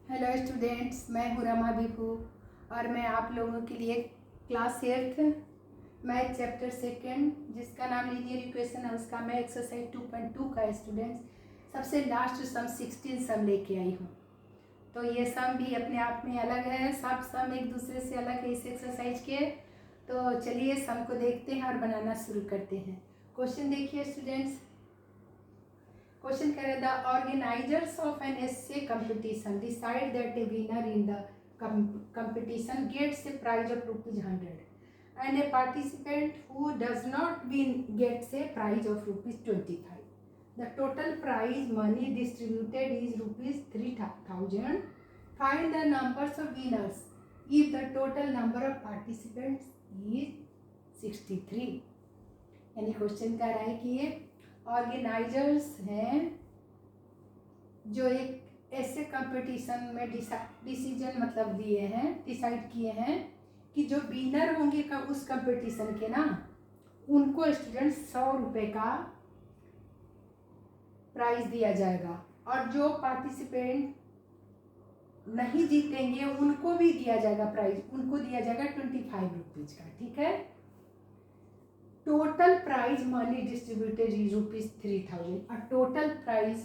Hello students, मैं हूँ रमा बिभू और मैं आप लोगों के लिए क्लास 8 मैथ चैप्टर 2 जिसका नाम लीनियर इक्वेशन है उसका मैं एक्सरसाइज 2.2 का स्टूडेंट्स सबसे लास्ट सम 16 सम लेके आई हूँ। तो ये सम भी अपने आप में अलग है, सब सम एक दूसरे से अलग है इस एक्सरसाइज के। तो चलिए सम को देखते हैं और बनाना शुरू करते हैं। क्वेश्चन देखिए स्टूडेंट्स। Question कह रहा the organizers of an essay competition decide that a winner in the competition gets a prize of ₹100 and a participant who does not win gets a prize of ₹25. The total prize money distributed is ₹3,000. Find the numbers of winners if the total number of participants is 63. यानी question कह रहा है कि ये organisers हैं जो एक ऐसे कंपटीशन में डिसीजन मतलब दिए हैं, डिसाइड किए हैं कि जो विनर होंगे का उस कंपटीशन के ना उनको स्टूडेंट्स 100 रुपये का प्राइज दिया जाएगा और जो पार्टिसिपेंट नहीं जीतेंगे उनको भी दिया जाएगा प्राइज, उनको दिया जाएगा 25 रुपीज का। ठीक है। Total prize money distributed is ₹3,000 और टोटल प्राइज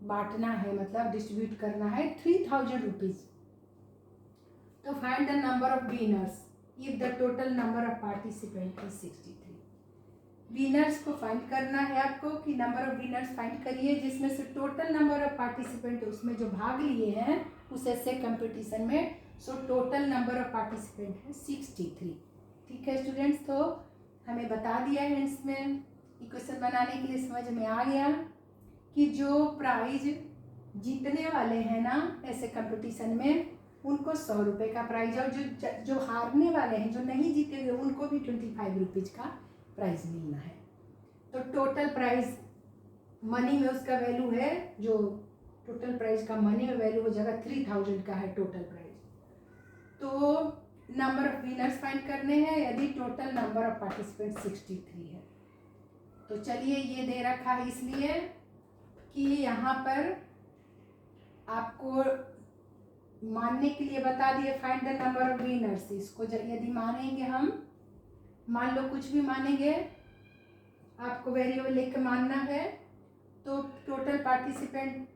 बांटना है मतलब डिस्ट्रीब्यूट करना है 3,000 रुपीज। तो find the number of winners if the total number of participant is 63। Winners को फाइंड करना है आपको कि नंबर ऑफ विनर्स फाइंड करिए जिसमें से टोटल नंबर ऑफ पार्टिसिपेंट उसमें जो भाग लिए हैं उस ऐसे कंपटीशन में, so total number of participant है 63। ठीक है स्टूडेंट्स, तो हमें बता दिया है इसमें इक्वेशन बनाने के लिए समझ में आ गया कि जो प्राइज जीतने वाले हैं ना ऐसे कंपटीशन में उनको 100 रुपये का प्राइज और जो हारने वाले हैं जो नहीं जीतेंगे उनको भी 25 रुपीज का प्राइज मिलना है। तो टोटल प्राइज मनी में उसका वैल्यू है, जो टोटल प्राइज का मनी में वैल्यू हो जाएगा 3,000 का है टोटल प्राइज। तो नंबर ऑफ विनर्स फाइंड करने हैं यदि टोटल नंबर ऑफ पार्टिसिपेंट 63 है। तो चलिए ये दे रखा है इसलिए कि यहाँ पर आपको मानने के लिए बता दिए find the number of winners. इसको यदि मानेंगे हम, मान लो कुछ भी मानेंगे, आपको वेरिएबल लेकर मानना है तो टोटल पार्टिसिपेंट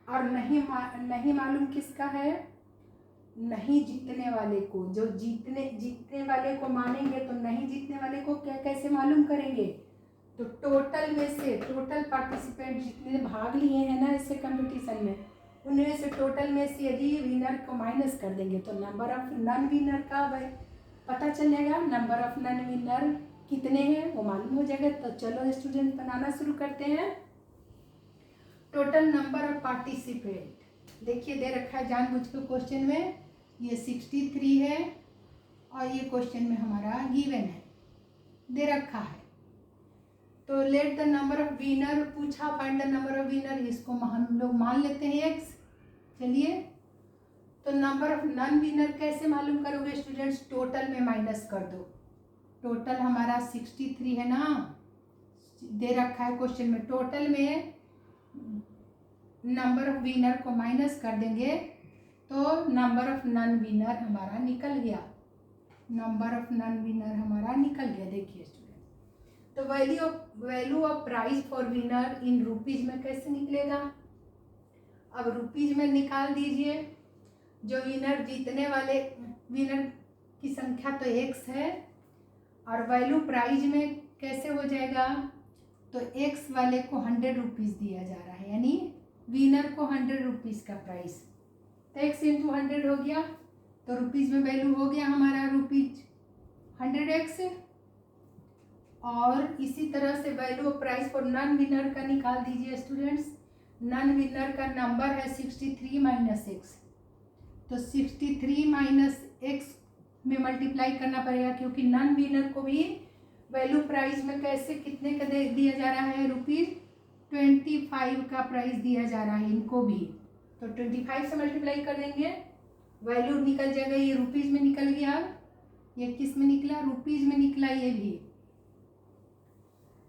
और नहीं मालूम किसका है, नहीं जीतने वाले को। जो जीतने वाले को मानेंगे तो नहीं जीतने वाले को क्या कैसे मालूम करेंगे, तो टोटल में से टोटल पार्टिसिपेंट जितने भाग लिए हैं ना इससे कंपटीशन में उनमें से टोटल में से यदि विनर को माइनस कर देंगे तो नंबर ऑफ नॉन विनर का पता चल जाएगा। नंबर ऑफ नॉन विनर कितने हैं वो मालूम हो जाएगा। तो चलो स्टूडेंट बनाना शुरू करते हैं। टोटल नंबर ऑफ पार्टिसिपेंट देखिए दे रखा है जानबूझ के क्वेश्चन में, ये 63 है और ये क्वेश्चन में हमारा गिवन है दे रखा है। तो let the number of winner पूछा, find the number of winner, इसको हम लोग मान लेते हैं x। चलिए तो नंबर ऑफ नॉन विनर कैसे मालूम करोगे स्टूडेंट्स, टोटल में माइनस कर दो। टोटल हमारा 63 है ना, दे रखा है क्वेश्चन में। टोटल में नंबर ऑफ विनर को माइनस कर देंगे तो नंबर ऑफ नॉन विनर हमारा निकल गया। नंबर ऑफ नॉन विनर हमारा निकल गया। देखिए स्टूडेंट, तो value of prize for winner in rupees में कैसे निकलेगा। अब रुपीज में निकाल दीजिए। जो विनर जीतने वाले विनर की संख्या तो x है और वैल्यू प्राइज में कैसे हो जाएगा, तो x वाले को 100 रुपीज़ दिया जा रहा है यानी विनर को 100 रुपीज़ का प्राइस। तो x इंटू 100 हो गया तो रुपीज़ में वैल्यू हो गया हमारा ₹100x। और इसी तरह से value of price for non winner का निकाल दीजिए स्टूडेंट्स। नॉन विनर का नंबर है 63 माइनस x, तो 63 माइनस x में मल्टीप्लाई करना पड़ेगा क्योंकि नॉन विनर को भी वैल्यू प्राइस में कैसे कितने का दिया जा रहा है, ₹25 का प्राइस दिया जा रहा है इनको भी। तो 25 से मल्टीप्लाई कर देंगे, वैल्यू निकल जाएगा। ये रुपीज़ में निकल गया, ये किस में निकला, रुपीज़ में निकला। ये भी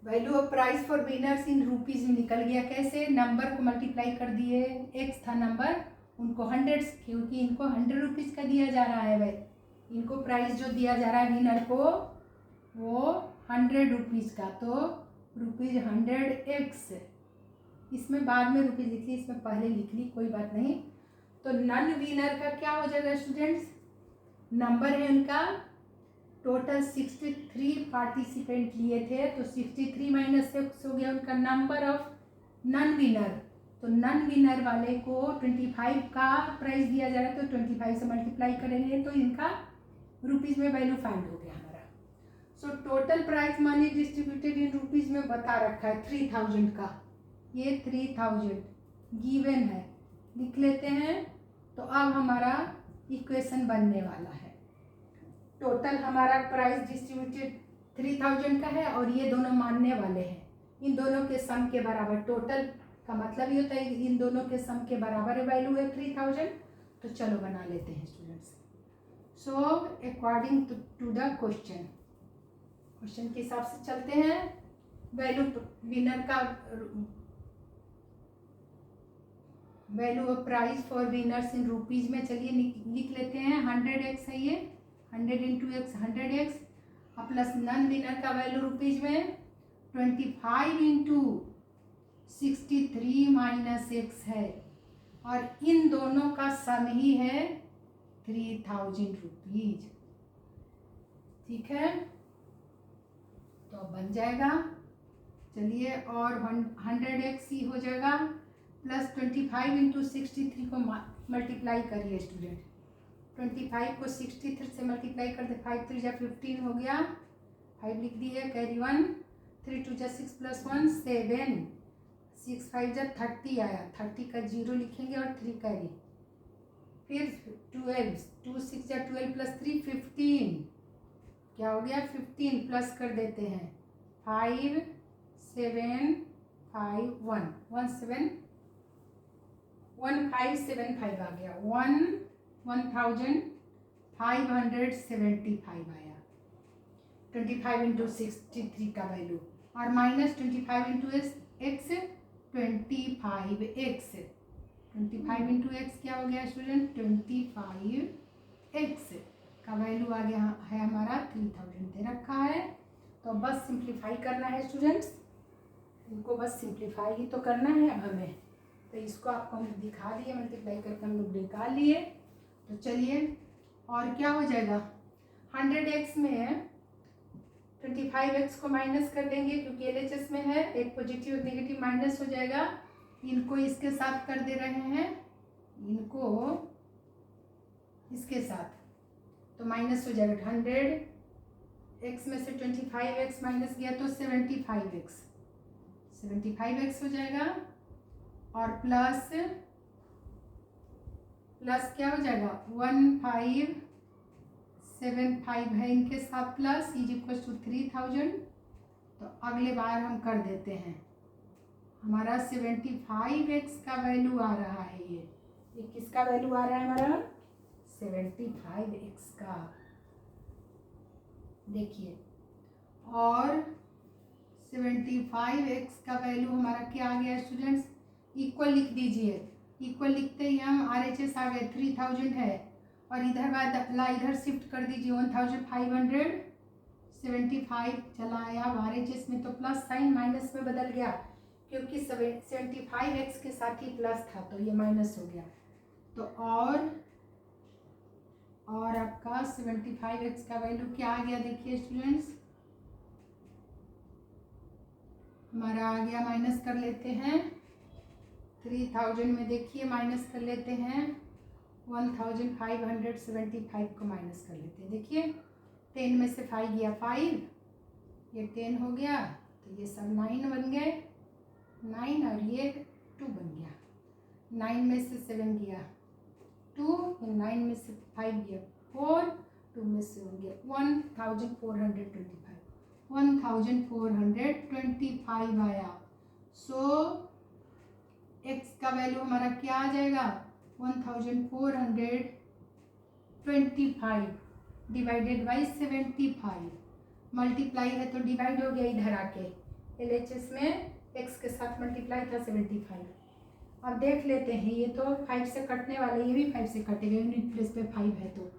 value of price for winners in rupees में निकल गया। कैसे, नंबर को मल्टीप्लाई कर दिए, एक्स था नंबर उनको 100, क्योंकि इनको 100 रुपीज़ का दिया जा रहा है भाई, इनको प्राइस जो दिया जा रहा है विनर को वो 100 रुपीज़ का, तो ₹100x, इसमें बाद में रुपीज़ लिख ली, इसमें पहले लिख ली, कोई बात नहीं। तो नन विनर का क्या हो जाएगा स्टूडेंट्स, नंबर है उनका, टोटल 63 पार्टिसिपेंट लिए थे, तो 63 माइनस 6 हो गया उनका नंबर ऑफ नन विनर। तो नन विनर वाले को 25 का प्राइस दिया जा रहा है, तो 25 से मल्टीप्लाई करेंगे तो इनका रुपीज़ में वैल्यू फाइंड हो गया हमारा। So total price money distributed in rupees में बता रखा है 3000 का, ये 3000 गिवन है, लिख लेते हैं। तो अब हमारा इक्वेशन बनने वाला है, टोटल हमारा प्राइस डिस्ट्रीब्यूटेड 3000 का है और ये दोनों मानने वाले हैं, इन दोनों के सम के बराबर, टोटल का मतलब ये होता है इन दोनों के सम के बराबर वैल्यू है 3000। तो चलो बना लेते हैं students. So according to the question के हिसाब से चलते हैं। वैल्यू विनर का value of price for winners in rupees में, चलिए लिख लेते हैं 100x है ये, 100 × x 100x, plus non winner का वैल्यू रुपीज़ में 25 × 63 माइनस x है, और इन दोनों का सम ही है 3000 रुपीज़। ठीक है, तो बन जाएगा, चलिए, और 100x ही हो जाएगा, प्लस 25 × 63 को मल्टीप्लाई करिए स्टूडेंट, 25 को 63 से मल्टीप्लाई कर दे, 5 3 जा 15 हो गया, 5 लिख दिए, कैरी 1, 3 2 जा 6 + 1 7, 6 5 जा 30 आया, 30 का 0 लिखेंगे और 3 कैरी, फिर 12, 2 6 जा 12 + 3 15, क्या हो गया 15, प्लस कर देते हैं 5 7 5 1 1575 आ गया, 1575 आया 25 × 63 का वैल्यू, और माइनस 25 × x 25x, 25 × x क्या हो गया स्टूडेंट, 25x का वैल्यू आ गया है हमारा 3000 दे रखा है। तो बस सिंप्लीफाई करना है स्टूडेंट्स, इनको बस सिंप्लीफाई ही तो करना है अब हमें। तो इसको आपको हम दिखा दिए, मल्टीप्लाई करके हम लोग निकाल लिए। तो चलिए, और क्या हो जाएगा, 100x में 25x को माइनस कर देंगे, क्योंकि LHS में है, एक पॉजिटिव एक नेगेटिव माइनस हो जाएगा, इनको इसके साथ कर दे रहे हैं, इनको इसके साथ, तो माइनस हो जाएगा 100x में से 25x माइनस किया तो 75x हो जाएगा, और प्लस क्या हो जाएगा 1575 है इनके साथ, प्लस = 3000। तो अगले बार हम कर देते हैं, हमारा 75x का वैल्यू आ रहा है, ये किसका वैल्यू आ रहा है हमारा 75x का, देखिए, और 75x का वैल्यू हमारा क्या आ गया स्टूडेंट्स, इक्वल लिख दीजिए, इक्वल लिखते ही हम RHS आ गए 3000 है, और इधर इधर शिफ्ट कर दीजिए 1575 चला आया, अब RHS में तो प्लस साइन माइनस में बदल गया, क्योंकि 75x के साथ ही प्लस था, तो ये माइनस हो गया। तो और आपका 75x का वैल्यू क्या आ गया, देखिए स्टूडेंट्स, हमारा आ गया, माइनस कर लेते हैं 3000 में, देखिए माइनस कर लेते हैं 1575 को माइनस कर लेते हैं, देखिए 10 में से 5 गया 5, ये 10 हो गया, तो ये सब 9 बन गए, 9 और ये 2 बन गया, 9 में से 7 गया 2, 9 में से 5 गया 4, 2 में से हो गया 1425 आया। सो x का वैल्यू हमारा क्या आ जाएगा 1425 डिवाइडेड बाई 75, मल्टीप्लाई है तो डिवाइड हो गया इधर आके, LHS में x के साथ मल्टीप्लाई था 75, अब देख लेते हैं, ये तो 5 से कटने वाले, ये भी 5 से कटेगा, यूनिट प्लेस पे 5 है तो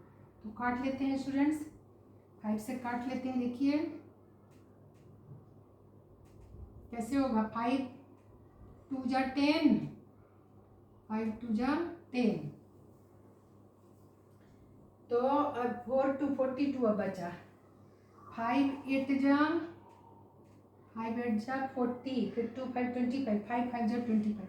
काट लेते हैं स्टूडेंट्स, 5 से काट लेते हैं। देखिए कैसे होगा, 5 2 जा 10, 5 2 जा 10, तो अब 4 2 42 अब बचा, 5 8 जा 40, फिर 2 5 25, 5 5 जा 25,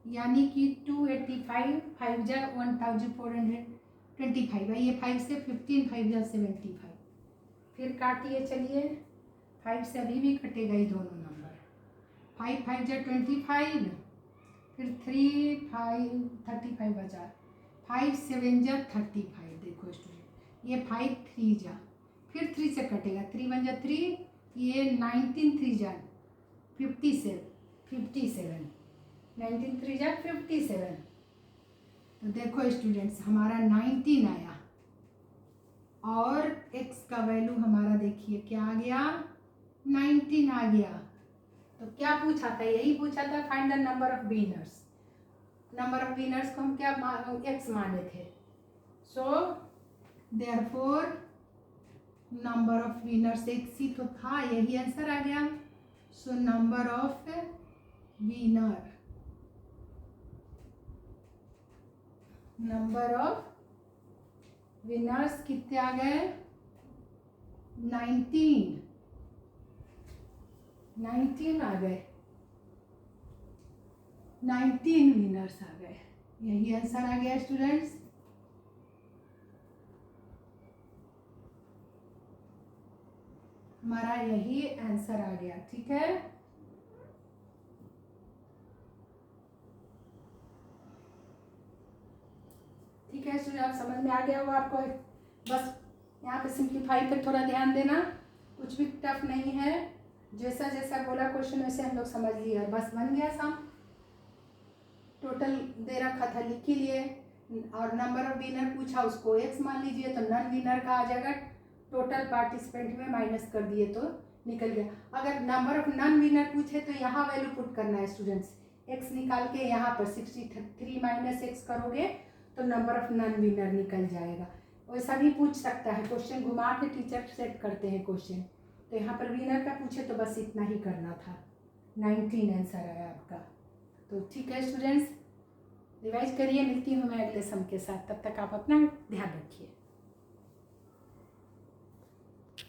यानी कि 285, 5 जा 1425 है। ये 5 से 15, 5 जा 75, फिर काटिए चलिए, 5 से अभी भी कटेगा ये दोनों नंबर, 5 5 जा 25, फिर 3 5 35 बचा, 5 7 जा 35। देखो स्टूडेंट, ये 5 3 जा, फिर 3 से कटेगा, 3 1 जा 3, ये 19 3 जा 57, 19 3 जा 57। तो देखो स्टूडेंट्स, हमारा 19 आया और x का वैल्यू हमारा देखिए क्या आ गया, 19 आ गया। तो क्या पूछा था, यही पूछा था, find the number of winners. Number of winners को हम क्या x माने थे, so therefore number of winners x ही तो था, यही आंसर आ गया। So number of winner, number of winners कितने आ गए, 19 आ गए, 19 विनर्स आ गए, यही आंसर आ गया स्टूडेंट्स। हमारा यही आंसर आ गया, ठीक है। ठीक है स्टूडेंट, आप समझ में आ गया होगा आपको, बस यहाँ पे सिंप्लीफाई पर थोड़ा ध्यान देना, कुछ भी टफ नहीं है, जैसा जैसा बोला क्वेश्चन वैसे हम लोग समझ लिए, बस बन गया सम। टोटल दे रखा था, लिख ही लिए, और नंबर ऑफ विनर पूछा, उसको x मान लीजिए, तो नन विनर का आ जाएगा, टोटल पार्टिसिपेंट में माइनस कर दिए तो निकल गया। अगर नंबर ऑफ नन विनर पूछे तो यहाँ वैल्यू पुट करना है स्टूडेंट्स, x निकाल के यहाँ पर 63 माइनस x करोगे तो नंबर ऑफ नन विनर निकल जाएगा। वैसा भी पूछ सकता है, क्वेश्चन घुमा के टीचर सेट करते हैं क्वेश्चन, तो यहाँ पर विनर का पूछे तो बस इतना ही करना था, 19 आंसर आया आपका। तो ठीक है स्टूडेंट्स, रिवाइज करिए, मिलती हूँ मैं अगले सम के साथ, तब तक आप अपना ध्यान रखिए।